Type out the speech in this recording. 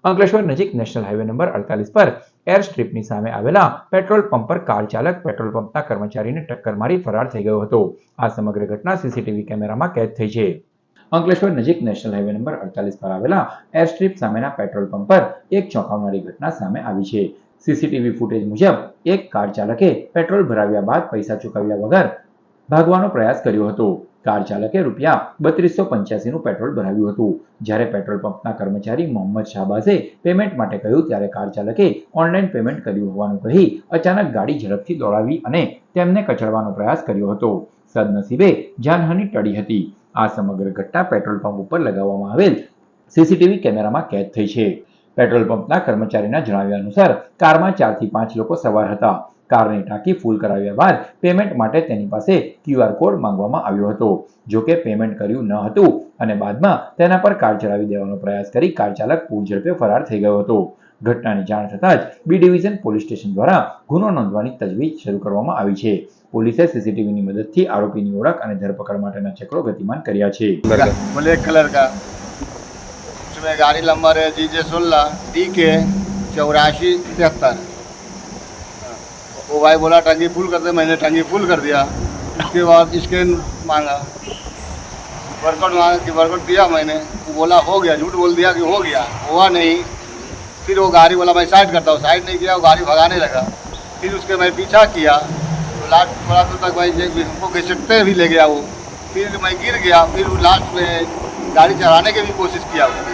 અંકલેશ્વર નજીક national highway number 48 પર air સ્ટ્રીપની સામે આવેલા પેટ્રોલ પંપ પર કાર ચાલક પેટ્રોલ પંપના કર્મચારીને ટક્કર મારી ફરાર થઈ ગયો હતો। આ સમગ્ર ઘટના સીસીટીવી કેમેરામાં કેદ થઈ છે। અંકલેશ્વર નજીક નેશનલ હાઈવે નંબર 48 પર આવેલા એર સ્ટ્રીપ સામેના પેટ્રોલ પંપ પર એક ચોંકાવનારી ઘટના સામે આવી છે। સીસીટીવી ફૂટેજ મુજબ એક કાર ચાલકે પેટ્રોલ ભરાવ્યા બાદ પૈસા ચૂકવ્યા વગર ભાગવાનો પ્રયાસ કર્યો હતો। કાર ચાલકે રૂપિયા 3285નું પેટ્રોલ ભરાવ્યું હતું। જ્યારે પેટ્રોલ પંપના કર્મચારી મોહમ્મદ શાહબાઝે પેમેન્ટ માટે કહ્યું ત્યારે કાર ચાલકે ઓનલાઈન પેમેન્ટ કર્યું હોવાનું કહી અચાનક ગાડી ઝડપથી દોડાવી અને તેમને કચડવાનો પ્રયાસ કર્યો હતો। સદનસીબે જાનહાનિ ટળી હતી। આ સમગ્ર ઘટના પેટ્રોલ પંપ ઉપર લગાવવામાં આવેલ સીસીટીવી કેમેરામાં કેદ થઈ છે। પેટ્રોલ પંપના કર્મચારીના જણાવ્યા અનુસાર કારમાં 4 થી 5 લોકો સવાર હતા। કારની ટાંકી ફૂલ કરાવ્યા બાદ પેમેન્ટ માટે તેની પાસે QR કોડ માંગવામાં આવ્યો હતો। જો કે પેમેન્ટ કર્યું ન હતું અને બાદમાં તેના પર કાર ચડાવી દેવાનો પ્રયાસ કરી કાર ચાલક પૂર ઝડપે ફરાર થઈ ગયો હતો। ઘટનાની જાણ થતાં જ બી ડિવિઝન પોલીસ સ્ટેશન દ્વારા ગુનો નોંધવાની તજવીજ શરૂ કરવામાં આવી છે। પોલીસે સીસીટીવીની મદદથી આરોપીની ઓળખ અને ધરપકડ માટેના ચક્રો ગતિમાન કર્યા છે। ब्लैक कलर का उसमें गाड़ी नंबर है GJ16 DK 8473। वो भाई बोला टंकी फुल कर दे, मैंने टंकी फुल कर दिया। उसके बाद स्कैन मांगा, वर्कआउट मांगा कि वर्कआउट किया मैंने। वो बोला हो गया, झूठ बोल दिया कि हो गया, हुआ नहीं। फिर वो गाड़ी बोला मैं साइड करता हूँ, साइड नहीं किया, वो गाड़ी भगाने लगा। फिर उसके मैं पीछा किया तो लास्ट थोड़ा दूर तक भाई हमको घिसटते भी ले गया वो। फिर मैं गिर गया, फिर वो लास्ट में गाड़ी चलाने की भी कोशिश किया उसने।